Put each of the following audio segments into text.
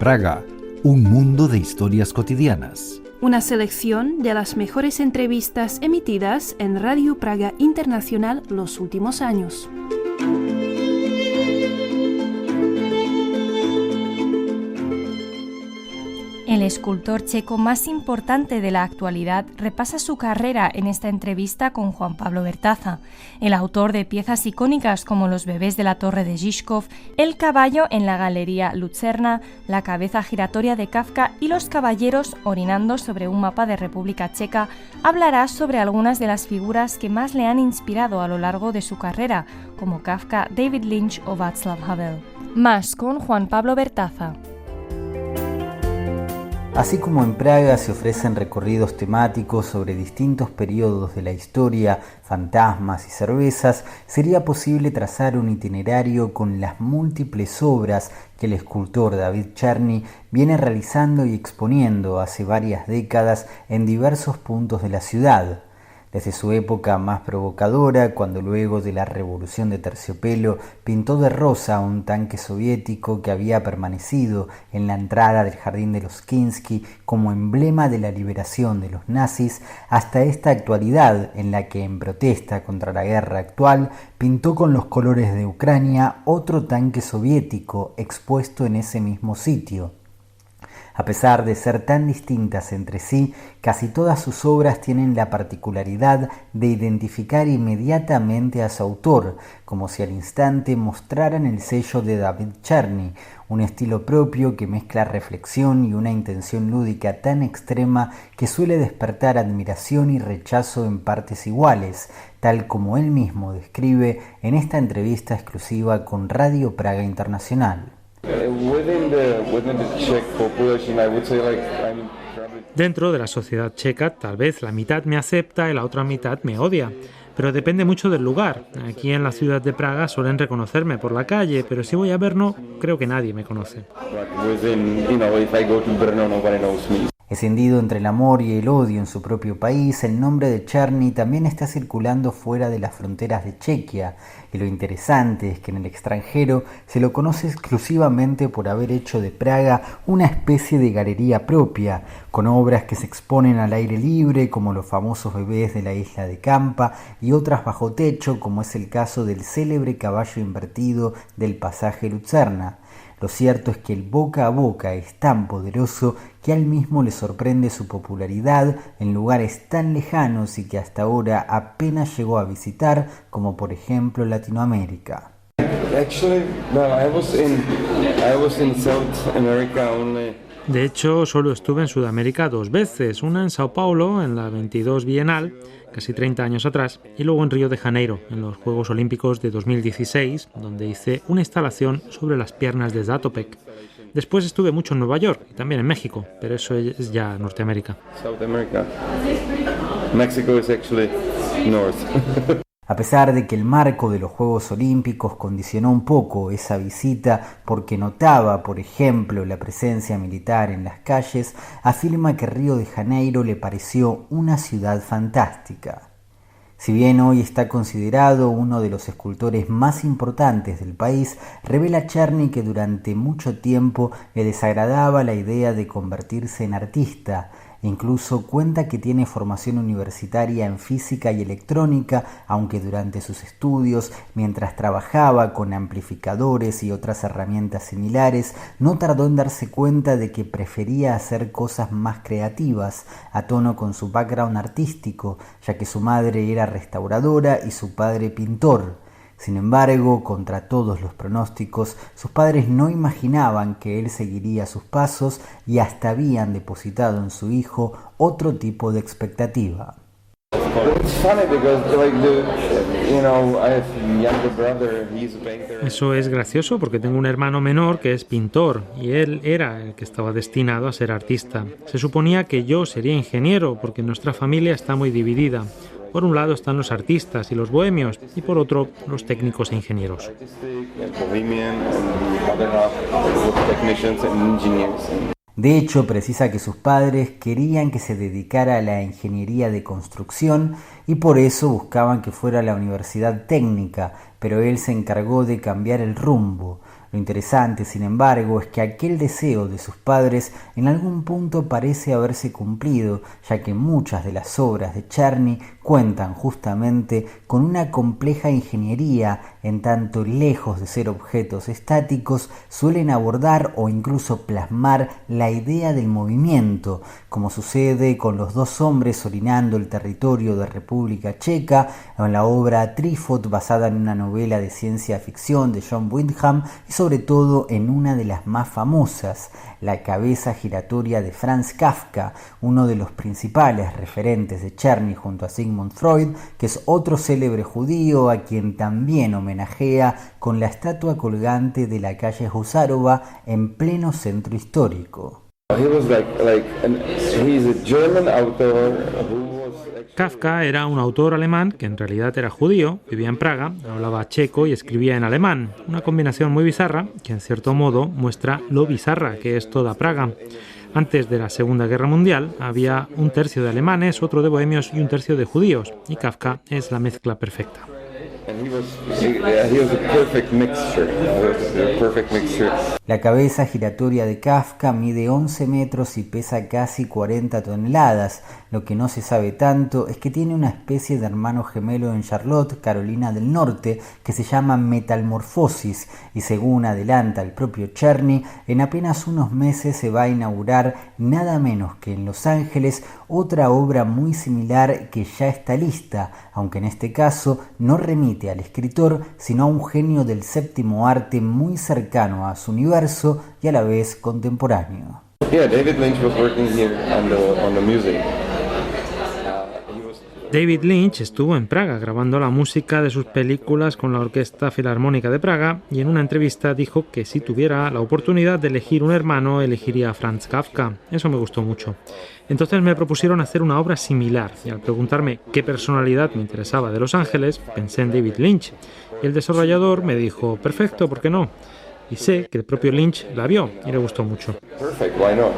Praga, un mundo de historias cotidianas. Una selección de las mejores entrevistas emitidas en Radio Praga Internacional los últimos años. El escultor checo más importante de la actualidad repasa su carrera en esta entrevista con Juan Pablo Bertaza, el autor de piezas icónicas como Los bebés de la torre de Žižkov, El caballo en la galería Lucerna, La cabeza giratoria de Kafka y Los caballeros orinando sobre un mapa de República Checa. Hablará sobre algunas de las figuras que más le han inspirado a lo largo de su carrera, como Kafka, David Lynch o Václav Havel. Más con Juan Pablo Bertaza. Así como en Praga se ofrecen recorridos temáticos sobre distintos periodos de la historia, fantasmas y cervezas, sería posible trazar un itinerario con las múltiples obras que el escultor David Černý viene realizando y exponiendo hace varias décadas en diversos puntos de la ciudad. Desde su época más provocadora, cuando luego de la Revolución de Terciopelo pintó de rosa un tanque soviético que había permanecido en la entrada del Jardín de los Kinsky como emblema de la liberación de los nazis, hasta esta actualidad en la que, en protesta contra la guerra actual, pintó con los colores de Ucrania otro tanque soviético expuesto en ese mismo sitio. A pesar de ser tan distintas entre sí, casi todas sus obras tienen la particularidad de identificar inmediatamente a su autor, como si al instante mostraran el sello de David Černý, un estilo propio que mezcla reflexión y una intención lúdica tan extrema que suele despertar admiración y rechazo en partes iguales, tal como él mismo describe en esta entrevista exclusiva con Radio Praga Internacional. Dentro de la sociedad checa, tal vez la mitad me acepta y la otra mitad me odia, pero depende mucho del lugar. Aquí en la ciudad de Praga suelen reconocerme por la calle, pero si voy a Brno, creo que nadie me conoce. Escindido entre el amor y el odio en su propio país, el nombre de Černý también está circulando fuera de las fronteras de Chequia, y lo interesante es que en el extranjero se lo conoce exclusivamente por haber hecho de Praga una especie de galería propia, con obras que se exponen al aire libre, como los famosos bebés de la isla de Kampa, y otras bajo techo, como es el caso del célebre caballo invertido del pasaje Lucerna. Lo cierto es que el boca a boca es tan poderoso que a él mismo le sorprende su popularidad en lugares tan lejanos y que hasta ahora apenas llegó a visitar, como por ejemplo Latinoamérica. De hecho, solo estuve en Sudamérica 2 veces, una en Sao Paulo, en la 22 Bienal, casi 30 años atrás, y luego en Río de Janeiro, en los Juegos Olímpicos de 2016, donde hice una instalación sobre las piernas de Zatopek. Después estuve mucho en Nueva York y también en México, pero eso es ya Norteamérica. México es actually north. A pesar de que el marco de los Juegos Olímpicos condicionó un poco esa visita porque notaba, por ejemplo, la presencia militar en las calles, afirma que Río de Janeiro le pareció una ciudad fantástica. Si bien hoy está considerado uno de los escultores más importantes del país, revela Černý que durante mucho tiempo le desagradaba la idea de convertirse en artista. Incluso cuenta que tiene formación universitaria en física y electrónica, aunque durante sus estudios, mientras trabajaba con amplificadores y otras herramientas similares, no tardó en darse cuenta de que prefería hacer cosas más creativas, a tono con su background artístico, ya que su madre era restauradora y su padre pintor. Sin embargo, contra todos los pronósticos, sus padres no imaginaban que él seguiría sus pasos y hasta habían depositado en su hijo otro tipo de expectativa. Eso es gracioso porque tengo un hermano menor que es pintor y él era el que estaba destinado a ser artista. Se suponía que yo sería ingeniero porque nuestra familia está muy dividida. Por un lado están los artistas y los bohemios y por otro los técnicos e ingenieros. De hecho, precisa que sus padres querían que se dedicara a la ingeniería de construcción y por eso buscaban que fuera a la universidad técnica, pero él se encargó de cambiar el rumbo. Lo interesante, sin embargo, es que aquel deseo de sus padres en algún punto parece haberse cumplido, ya que muchas de las obras de Czerny cuentan justamente con una compleja ingeniería, en tanto lejos de ser objetos estáticos, suelen abordar o incluso plasmar la idea del movimiento, como sucede con Los dos hombres orinando el territorio de República Checa, o en la obra Trifot, basada en una novela de ciencia ficción de John Wyndham, y sobre todo en una de las más famosas, La cabeza giratoria de Franz Kafka, uno de los principales referentes de Czerny junto a Sigmund Freud, que es otro célebre judío a quien también homenajea con la estatua colgante de la calle Husarova en pleno centro histórico. Kafka era un autor alemán que en realidad era judío, vivía en Praga, hablaba checo y escribía en alemán, una combinación muy bizarra que en cierto modo muestra lo bizarra que es toda Praga. Antes de la Segunda Guerra Mundial había un tercio de alemanes, otro de bohemios y un tercio de judíos, y Kafka es la mezcla perfecta. La cabeza giratoria de Kafka mide 11 metros y pesa casi 40 toneladas. Lo que no se sabe tanto es que tiene una especie de hermano gemelo en Charlotte, Carolina del Norte, que se llama metamorfosis, y según adelanta el propio Czerny, en apenas unos meses se va a inaugurar nada menos que en Los Ángeles otra obra muy similar que ya está lista, aunque en este caso no remite al escritor, sino a un genio del séptimo arte muy cercano a su universo y a la vez contemporáneo. David Lynch was working here on the music. David Lynch estuvo en Praga grabando la música de sus películas con la Orquesta Filarmónica de Praga y en una entrevista dijo que si tuviera la oportunidad de elegir un hermano, elegiría a Franz Kafka. Eso me gustó mucho. Entonces me propusieron hacer una obra similar y al preguntarme qué personalidad me interesaba de Los Ángeles, pensé en David Lynch y el desarrollador me dijo, perfecto, ¿por qué no? Y sé que el propio Lynch la vio y le gustó mucho. Perfect, why not?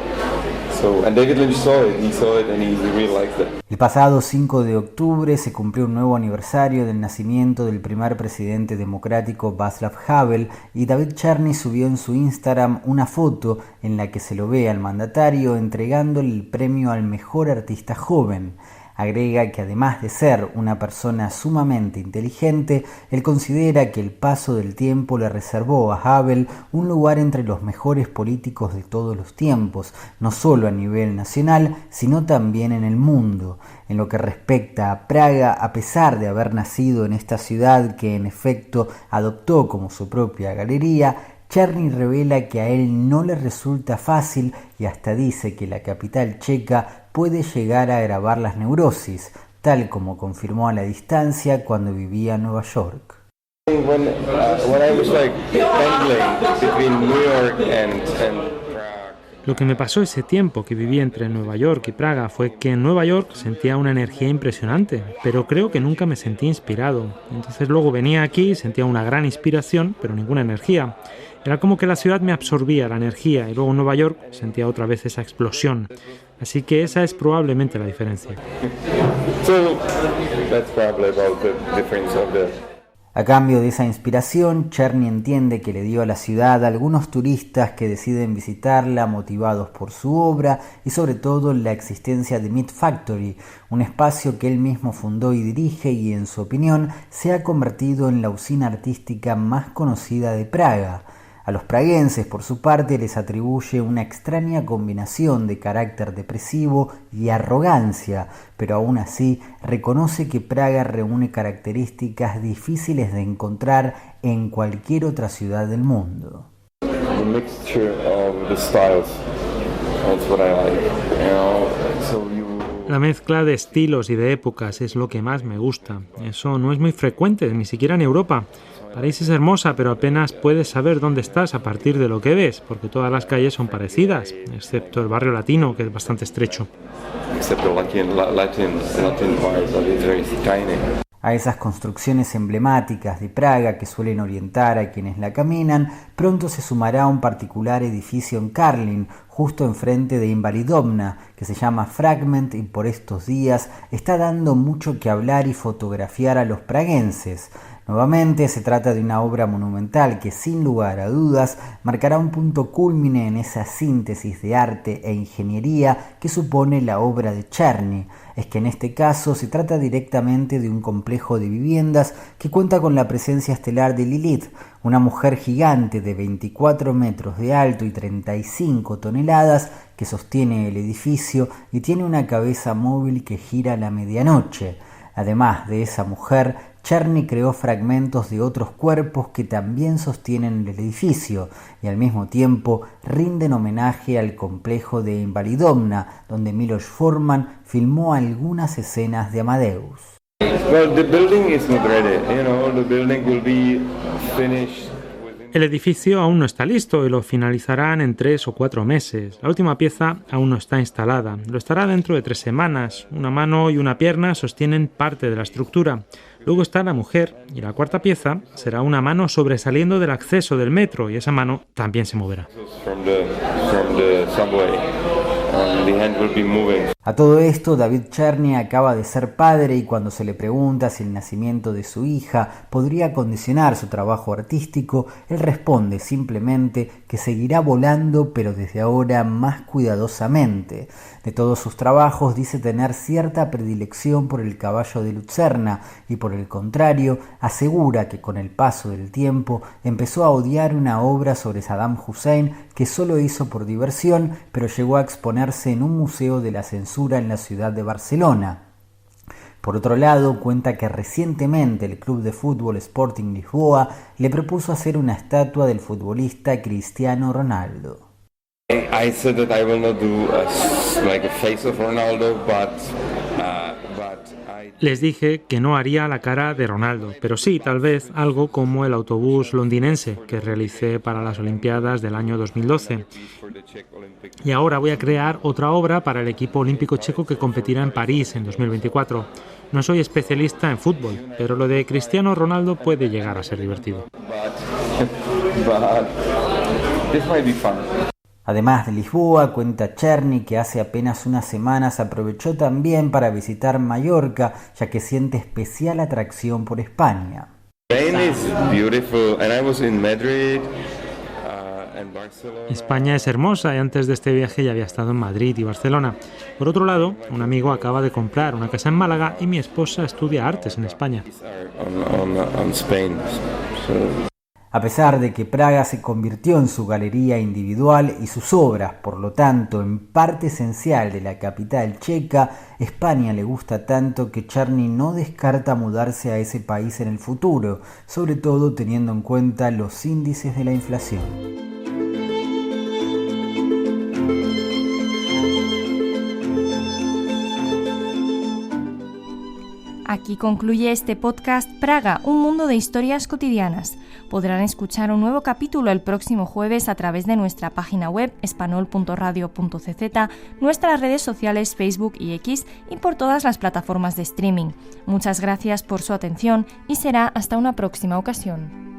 And David Lynch saw it and he really liked it. El pasado 5 de octubre se cumplió un nuevo aniversario del nacimiento del primer presidente democrático Václav Havel y David Czerny subió en su Instagram una foto en la que se lo ve al mandatario entregándole el premio al mejor artista joven. Agrega que además de ser una persona sumamente inteligente, él considera que el paso del tiempo le reservó a Havel un lugar entre los mejores políticos de todos los tiempos, no solo a nivel nacional, sino también en el mundo. En lo que respecta a Praga, a pesar de haber nacido en esta ciudad que en efecto adoptó como su propia galería, Czerny revela que a él no le resulta fácil y hasta dice que la capital checa puede llegar a agravar las neurosis, tal como confirmó a la distancia cuando vivía en Nueva York. When I was pendling between New York and Prague. Lo que me pasó ese tiempo que viví entre Nueva York y Praga fue que en Nueva York sentía una energía impresionante, pero creo que nunca me sentí inspirado. Entonces luego venía aquí y sentía una gran inspiración, pero ninguna energía. Era como que la ciudad me absorbía la energía y luego en Nueva York sentía otra vez esa explosión. Así que esa es probablemente la diferencia. A cambio de esa inspiración, Czerny entiende que le dio a la ciudad a algunos turistas que deciden visitarla motivados por su obra y sobre todo la existencia de Meat Factory, un espacio que él mismo fundó y dirige y en su opinión se ha convertido en la usina artística más conocida de Praga. A los praguenses, por su parte, les atribuye una extraña combinación de carácter depresivo y arrogancia, pero aún así reconoce que Praga reúne características difíciles de encontrar en cualquier otra ciudad del mundo. La mezcla de estilos y de épocas es lo que más me gusta. Eso no es muy frecuente, ni siquiera en Europa. París es hermosa, pero apenas puedes saber dónde estás a partir de lo que ves, porque todas las calles son parecidas, excepto el barrio latino, que es bastante estrecho. A esas construcciones emblemáticas de Praga que suelen orientar a quienes la caminan, pronto se sumará un particular edificio en Karlin, justo enfrente de Invalidovna, que se llama Fragment y por estos días está dando mucho que hablar y fotografiar a los praguenses. Nuevamente se trata de una obra monumental que sin lugar a dudas marcará un punto cúlmine en esa síntesis de arte e ingeniería que supone la obra de Czerny. Es que en este caso se trata directamente de un complejo de viviendas que cuenta con la presencia estelar de Lilith, una mujer gigante de 24 metros de alto y 35 toneladas que sostiene el edificio y tiene una cabeza móvil que gira a la medianoche. Además de esa mujer, Czerny creó fragmentos de otros cuerpos que también sostienen el edificio y al mismo tiempo rinden homenaje al complejo de Invalidovna, donde Miloš Forman filmó algunas escenas de Amadeus. Well, the building is not ready. The building will be finished. El edificio aún no está listo y lo finalizarán en 3 o 4 meses. La última pieza aún no está instalada. Lo estará dentro de 3 semanas. Una mano y una pierna sostienen parte de la estructura. Luego está la mujer y la cuarta pieza será una mano sobresaliendo del acceso del metro y esa mano también se moverá. A todo esto, David Czerny acaba de ser padre y cuando se le pregunta si el nacimiento de su hija podría condicionar su trabajo artístico, él responde simplemente que seguirá volando pero desde ahora más cuidadosamente. De todos sus trabajos dice tener cierta predilección por el caballo de Lucerna y por el contrario asegura que con el paso del tiempo empezó a odiar una obra sobre Saddam Hussein que solo hizo por diversión pero llegó a exponerse en un museo de la censura en la ciudad de Barcelona. Por otro lado, cuenta que recientemente el club de fútbol Sporting Lisboa le propuso hacer una estatua del futbolista Cristiano Ronaldo. I said that I will not do like a face of Ronaldo, but Les dije que no haría la cara de Ronaldo, pero sí, tal vez algo como el autobús londinense que realicé para las Olimpiadas del año 2012. Y ahora voy a crear otra obra para el equipo olímpico checo que competirá en París en 2024. No soy especialista en fútbol, pero lo de Cristiano Ronaldo puede llegar a ser divertido. But this might be fun. Además de Lisboa, cuenta Czerny que hace apenas unas semanas aprovechó también para visitar Mallorca, ya que siente especial atracción por España. Spain is beautiful, and I was in Madrid and Barcelona. España es hermosa y antes de este viaje ya había estado en Madrid y Barcelona. Por otro lado, un amigo acaba de comprar una casa en Málaga y mi esposa estudia artes en España. On Spain. A pesar de que Praga se convirtió en su galería individual y sus obras, por lo tanto, en parte esencial de la capital checa, España le gusta tanto que Czerny no descarta mudarse a ese país en el futuro, sobre todo teniendo en cuenta los índices de la inflación. Aquí concluye este podcast Praga, un mundo de historias cotidianas. Podrán escuchar un nuevo capítulo el próximo jueves a través de nuestra página web espanol.radio.cz, nuestras redes sociales Facebook y X y por todas las plataformas de streaming. Muchas gracias por su atención y será hasta una próxima ocasión.